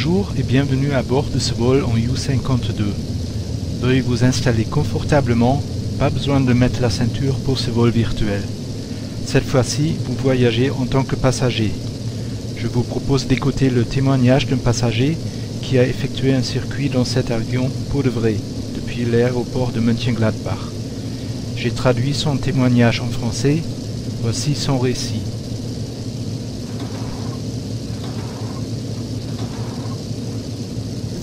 Bonjour et bienvenue à bord de ce vol en U-52. Veuillez vous installer confortablement, pas besoin de mettre la ceinture pour ce vol virtuel. Cette fois-ci, vous voyagez en tant que passager. Je vous propose d'écouter le témoignage d'un passager qui a effectué un circuit dans cet avion pour de vrai, depuis l'aéroport de Mönchengladbach. J'ai traduit son témoignage en français, voici son récit.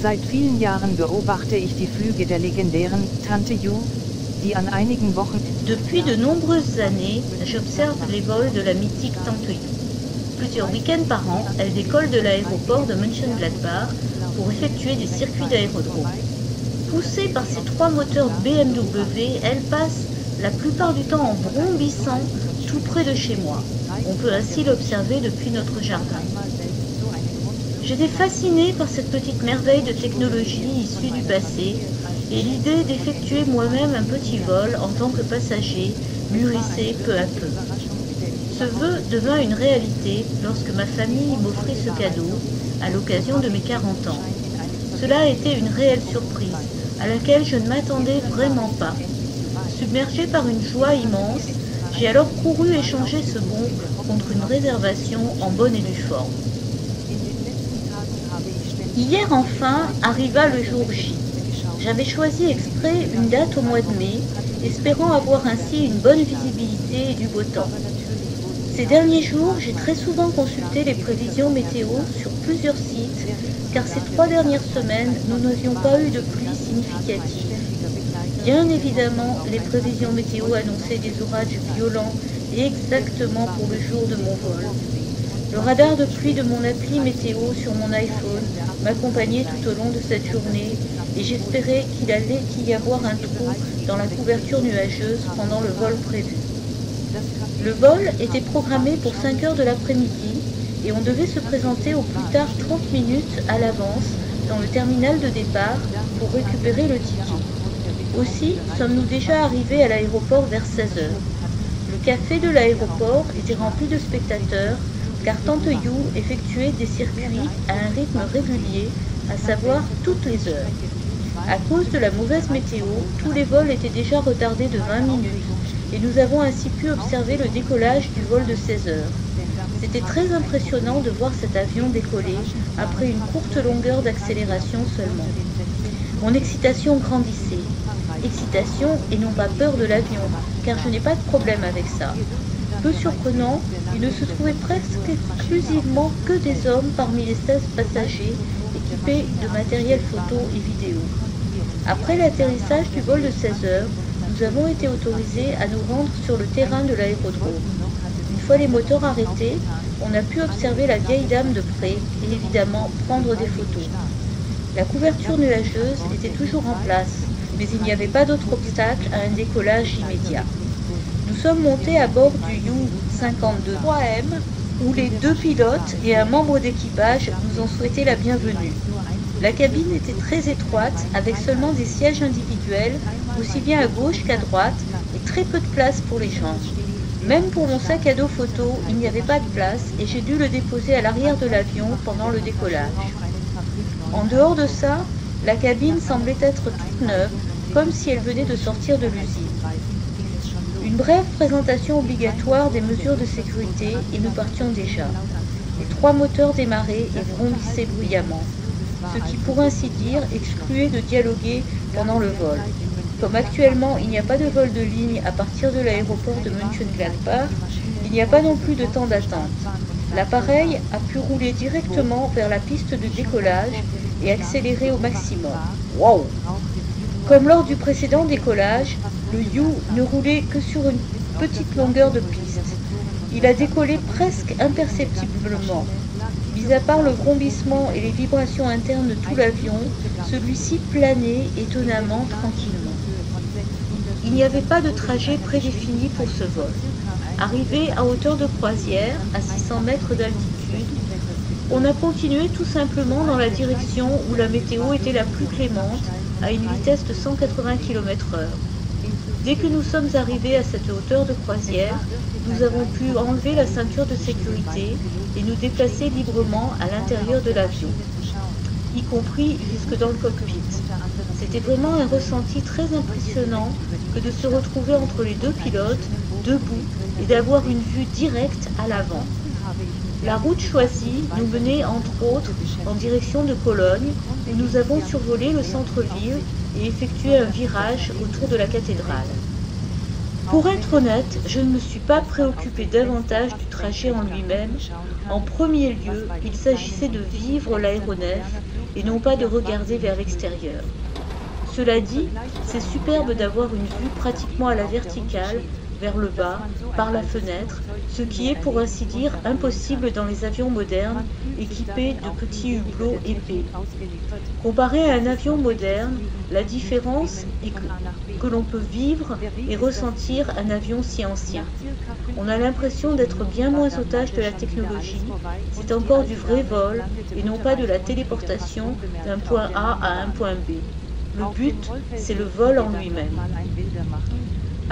Seit vielen Jahren beobachte ich die Flüge der legendären Tante Ju, die an einigen Wochen... Depuis de nombreuses années, j'observe les vols de la mythique Tante Ju. Plusieurs week-ends par an, elle décolle de l'aéroport de Mönchengladbach pour effectuer des circuits d'aérodrome. Poussée par ses 3 moteurs BMW, elle passe la plupart du temps en vrombissant tout près de chez moi. On peut ainsi l'observer depuis notre jardin. J'étais fascinée par cette petite merveille de technologie issue du passé et l'idée d'effectuer moi-même un petit vol en tant que passager mûrissait peu à peu. Ce vœu devint une réalité lorsque ma famille m'offrit ce cadeau à l'occasion de mes 40 ans. Cela a été une réelle surprise à laquelle je ne m'attendais vraiment pas. Submergée par une joie immense, j'ai alors couru échanger ce bon contre une réservation en bonne et due forme. Hier enfin arriva le jour J. J'avais choisi exprès une date au mois de mai, espérant avoir ainsi une bonne visibilité et du beau temps. Ces derniers jours, j'ai très souvent consulté les prévisions météo sur plusieurs sites, car ces 3 dernières semaines, nous n'avions pas eu de pluie significative. Bien évidemment, les prévisions météo annonçaient des orages violents et exactement pour le jour de mon vol. Le radar de pluie de mon appli météo sur mon iPhone m'accompagnait tout au long de cette journée et j'espérais qu'il allait y avoir un trou dans la couverture nuageuse pendant le vol prévu. Le vol était programmé pour 5 heures de l'après-midi et on devait se présenter au plus tard 30 minutes à l'avance dans le terminal de départ pour récupérer le ticket. Aussi sommes-nous déjà arrivés à l'aéroport vers 16 heures. Le café de l'aéroport était rempli de spectateurs car Tante Ju effectuait des circuits à un rythme régulier, à savoir toutes les heures. À cause de la mauvaise météo, tous les vols étaient déjà retardés de 20 minutes et nous avons ainsi pu observer le décollage du vol de 16 heures. C'était très impressionnant de voir cet avion décoller après une courte longueur d'accélération seulement. Mon excitation grandissait. Excitation et non pas peur de l'avion, car je n'ai pas de problème avec ça. Peu surprenant, il ne se trouvait presque exclusivement que des hommes parmi les 16 passagers équipés de matériel photo et vidéo. Après l'atterrissage du vol de 16 heures, nous avons été autorisés à nous rendre sur le terrain de l'aérodrome. Une fois les moteurs arrêtés, on a pu observer la vieille dame de près et évidemment prendre des photos. La couverture nuageuse était toujours en place, mais il n'y avait pas d'autre obstacle à un décollage immédiat. Nous sommes montés à bord du U-52-3M où les 2 pilotes et un membre d'équipage nous ont souhaité la bienvenue. La cabine était très étroite avec seulement des sièges individuels aussi bien à gauche qu'à droite et très peu de place pour les jambes. Même pour mon sac à dos photo, il n'y avait pas de place et j'ai dû le déposer à l'arrière de l'avion pendant le décollage. En dehors de ça, la cabine semblait être toute neuve, comme si elle venait de sortir de l'usine. Une brève présentation obligatoire des mesures de sécurité et nous partions déjà. Les 3 moteurs démarraient et vrombissaient bruyamment, ce qui pour ainsi dire excluait de dialoguer pendant le vol. Comme actuellement il n'y a pas de vol de ligne à partir de l'aéroport de Mönchengladbach, il n'y a pas non plus de temps d'attente. L'appareil a pu rouler directement vers la piste de décollage et accélérer au maximum. Wow! Comme lors du précédent décollage, le U ne roulait que sur une petite longueur de piste. Il a décollé presque imperceptiblement. Mis à part le vrombissement et les vibrations internes de tout l'avion, celui-ci planait étonnamment tranquillement. Il n'y avait pas de trajet prédéfini pour ce vol. Arrivé à hauteur de croisière, à 600 mètres d'altitude, on a continué tout simplement dans la direction où la météo était la plus clémente, à une vitesse de 180 km/h. Dès que nous sommes arrivés à cette hauteur de croisière, nous avons pu enlever la ceinture de sécurité et nous déplacer librement à l'intérieur de l'avion. y compris jusque dans le cockpit. C'était vraiment un ressenti très impressionnant que de se retrouver entre les deux pilotes, debout, et d'avoir une vue directe à l'avant. La route choisie nous menait entre autres en direction de Cologne, où nous avons survolé le centre-ville et effectué un virage autour de la cathédrale. Pour être honnête, je ne me suis pas préoccupée davantage du trajet en lui-même. En premier lieu, il s'agissait de vivre l'aéronef et non pas de regarder vers l'extérieur. Cela dit, c'est superbe d'avoir une vue pratiquement à la verticale, vers le bas, par la fenêtre, ce qui est pour ainsi dire impossible dans les avions modernes équipés de petits hublots épais. Comparé à un avion moderne, la différence est que l'on peut vivre et ressentir un avion si ancien. On a l'impression d'être bien moins otage de la technologie, c'est encore du vrai vol et non pas de la téléportation d'un point A à un point B. Le but, c'est le vol en lui-même.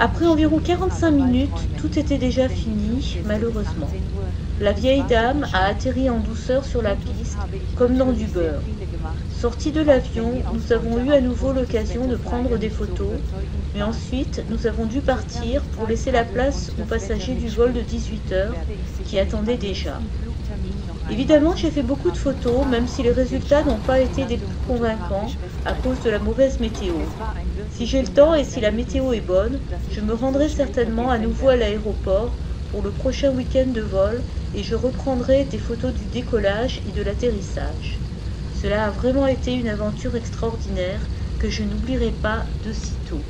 Après environ 45 minutes, tout était déjà fini, malheureusement. La vieille dame a atterri en douceur sur la piste, comme dans du beurre. Sortis de l'avion, nous avons eu à nouveau l'occasion de prendre des photos, mais ensuite nous avons dû partir pour laisser la place aux passagers du vol de 18h qui attendaient déjà. Évidemment, j'ai fait beaucoup de photos, même si les résultats n'ont pas été des plus convaincants à cause de la mauvaise météo. Si j'ai le temps et si la météo est bonne, je me rendrai certainement à nouveau à l'aéroport pour le prochain week-end de vol et je reprendrai des photos du décollage et de l'atterrissage. Cela a vraiment été une aventure extraordinaire que je n'oublierai pas de sitôt.